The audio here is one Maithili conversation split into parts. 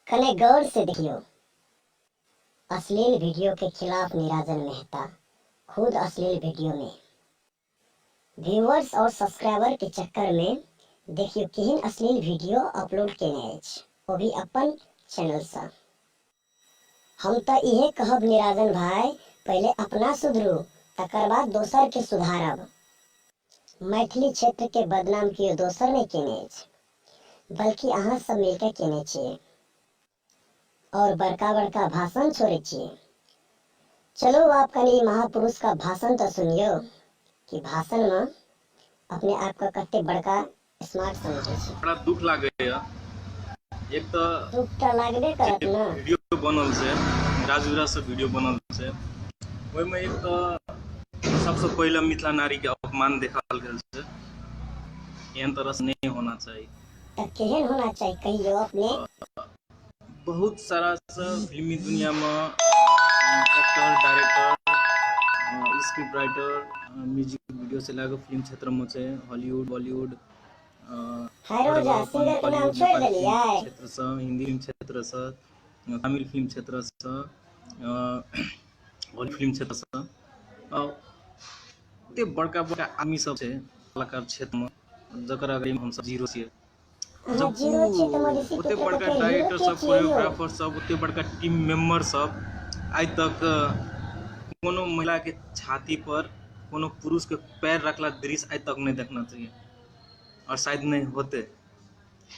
कने गौर से देखियो। अश्लील वीडियो के खिलाफ निराजन मेहता खुद अश्लील वीडियो में व्यूअर्स और सब्सक्राइबर के चक्कर में देखियो केहन अश्लील वीडियो अपलोड केने अछि, वो भी अपन चैनल से। हम तो इहे कहब निराजन भाई, पहले अपना सुधरू तकर बाद दोसर के सुधारब। मैथिली क्षेत्र के बदनाम कियो दोसर नहीं केने अछि, बल्कि अहाँ सब मिलकर केने छियै और बड़का बड़का भाषण छोड़े छियै। चलो आप कनी महापुरुष का भाषण तो सुनियो कि भाषण में अपने आप का कते बड़का स्मार्ट समझे छी। बड़ा दुख लागे या। एक तो दुख तो लागबे करत ना। वीडियो बनल से राजवीरा से वीडियो बनल से ओय में एक तो सबसे पहले मिथिला नारी के अपमान देखाल गेल छै। एहन तरह से नहीं होना चाहिए। तो केहन होना चाहिए कहियो अपने। बहुत सारा से फिल्मी दुनिया में actor, director, script writer, music video से लेकर फिल्म क्षेत्र में छै, हॉलीवुड, बॉलीवुड, सिंगर के नाम छोड़ देलिए। क्षेत्र से, हिंदी फिल्म क्षेत्र से, तमिल फिल्म क्षेत्र से, हॉलीवुड फिल्म क्षेत्र से ओते बड़का बड़का आदमी सब छै कलाकार क्षेत्र में, जकर अगर हम सब जीरो छियै। जब ओते बड़का डायरेक्टर सब, कोरियोग्राफर सब, ओते बड़का टीम मेंबर सब आज तक कोनो महिला के छाती पर कोनो पुरुष के पैर रखला दृश्य आज तक नहीं देखना चाहिए और शायद नहीं होते।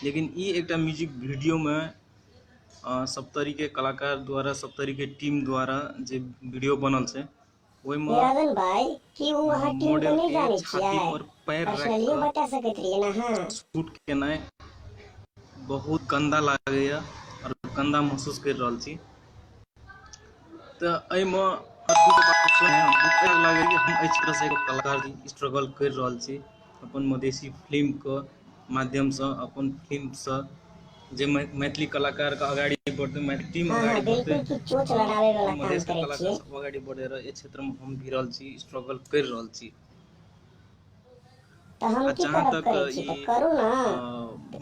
लेकिन ये एक म्यूजिक वीडियो में सप्तरी के कलाकार द्वारा, सप्तरी के टीम द्वारा जे वीडियो बनल छै, ओय में मॉडल के छाती पर पैर रख के शूट केनाइ बहुत गंदा लागैया और गंदा महसूस कर रहल छी। तो एहि में दुख लागे कि हम इस तरह से एगो कलाकार स्ट्रगल कर रहल छी अपन मधेसी फिल्म के माध्यम से, अपन फिल्म से जे मैथिली कलाकार के आगाड़ी बढ़ते, मैथिली टीम आगाड़ी बढ़ते, मधेश के कलाकार सब आगाड़ी बढ़े रहे, ए क्षेत्र में हम भी रहल छी, स्ट्रगल कर रहल छी। जहाँ तक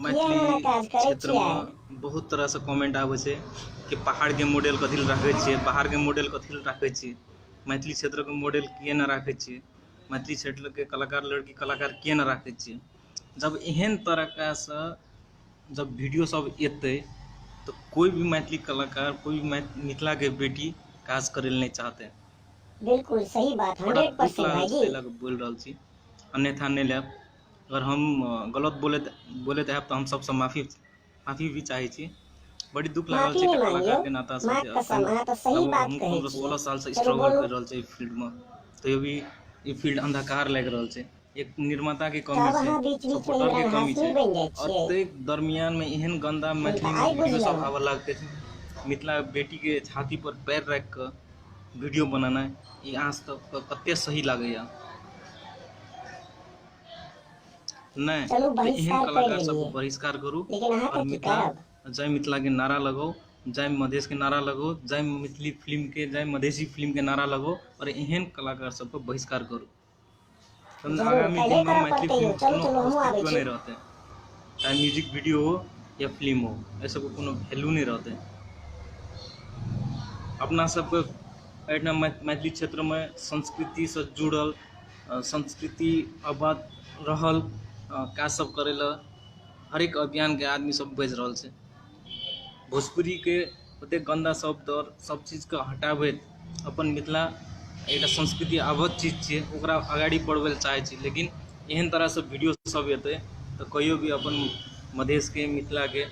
मैथिली क्षेत्र में बहुत तरह से कमेंट आवे छै कि पहाड़ के मॉडल कथी ल राखे छियै, बाहर के मॉडल कथी ल राखे छियै, मैथिली क्षेत्र के मॉडल किए न राखे छियै, मैथिली क्षेत्र के कलाकार, लड़की कलाकार किए न राखे छियै। जब एहन तरह का से जब वीडियो सब एते तो कोई भी मैथिली कलाकार, कोई भी मिथिला के बेटी काज करे नहीं चाहते। बिल्कुल सही बात, 100% भाई जी। बोल रहल छी, अन्यथा नहीं लेब। अगर हम गलत बोले तो हम सबसे माफी भी चाहे छी। बड़ी दुख लागल छै कि कलाकार के नाता से हम 16 साल से स्ट्रगल कर रहल छै फील्ड में, तो भी ये फील्ड अंधकार लग रहल छै। एक निर्माता के कमी छै, सपोर्टर के कमी छै, और दरमियान में एहन गंदा मैथिली में वीडियो सब आवे लगते छै। मिथिला बेटी के छाती पर पैर रख के वीडियो बनाना ये आज तक कते सही लागैया नहीं। तो एहन कलाकार सबको बहिष्कार करू और मिथिला, जय मिथिला के नारा लगाओ, जय मधेश के नारा लगाओ, जय मिथिली फिल्म के, जय मधेसी फिल्म के नारा लगाओ और एहन कलाकार सबको बहिष्कार करू। आगामी दिन में मैथिली फिल्म कोनो अस्तित्व नहीं रहते, चाहे म्यूजिक वीडियो हो या फिल्म हो, ऐसा को कोनो वैल्यू नहीं रहते। अपना सबके एहिठाम मैथिली क्षेत्र में संस्कृति से जुड़ल, संस्कृति आबाद रहल काज सब करे ला हरेक अभियान के आदमी सब बज रहल छै। भोजपुरी के ओते गंदा शब्द और सब चीज के हटाबैत अपन मिथिला एक संस्कृति आबद्ध चीज छै, ओकरा आगाड़ी बढ़बै चाहे छी। लेकिन एहन तरह से वीडियो सब एते तो कहियो भी अपन मधेश के, मिथिला के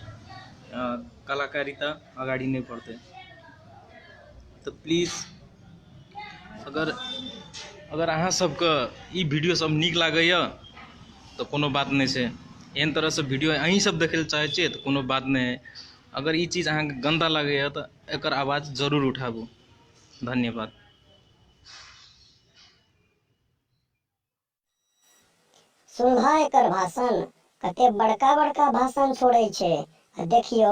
कलाकारिता आगाड़ी नहीं बढ़ते। तो प्लीज अगर अहाँ सबके ई वीडियो सब नीक लागैया तो कोनो बात नहीं है। एहन तरह से वीडियो अहीं सब देखे चाहे छियै तो कोनो बात नहीं है। अगर ये चीज़ अहाँ गंदा लगे तो एकर आवाज़ जरूर उठाबू। धन्यवाद। सुनहा एकर भाषण, कते बड़का बड़का भाषण छोड़े छे। देखियो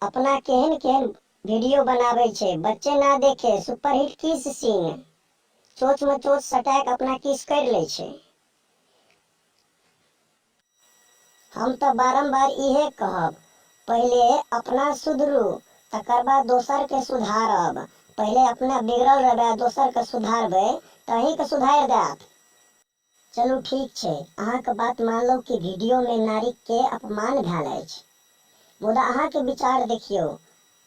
अपना केहन केहन वीडियो बनावे छे, बच्चे ना देखे, सुपरहिट किस सीन, चोच में चोच सटा के अपना किस कर ले छे। हम तो बारंबार इहे कहब, पहले अपना सुधरू तकर बाद दोसर के सुधारब। पहले अपना बिगड़ल रहबे दोसर के सुधारबे तही के सुधार देत। चलू ठीक छै, अहाँ के बात मानलो कि वीडियो में नारी के अपमान भेल अछि, मुदा अहाँ के विचार देखियो।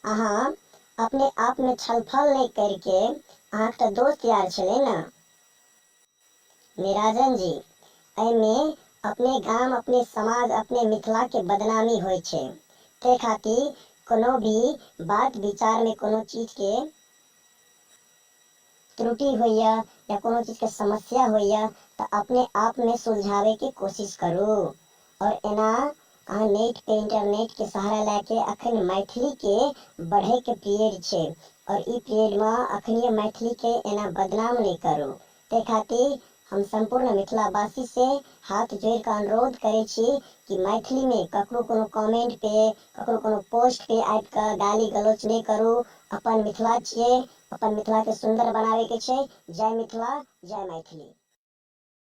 अहाँ अपने आप में छलफल नहीं करके अहाँ के दोस्त यार छले ना। निराजन जी, एमे अपने गांव, अपने समाज, अपने मिथिला के बदनामी होय छै। ते खातिर कोनो भी बात विचार में कोनो चीज के त्रुटि होइया या कोनो चीज के समस्या होइया तो अपने आप में सुलझावे के कोशिश करू। और एना अहाँ नेट पे इंटरनेट के सहारा लेके अखन मैथिली के बढ़े के पीरियड छे और ई पीरियड में अखनिए मैथिली के एना बदनाम नहीं करू। ते खातिर हम संपूर्ण मिथिलावासी से हाथ जोड़ के अनुरोध करे छी कि मैथिली में ककरो कोनो कमेंट पे, ककरो कोनो पोस्ट पे आबि के गाली गलौज नहीं करू। अपन मिथिला छिए, अपन मिथिला के सुंदर बनावे के छै। जय मिथिला, जय मैथिली।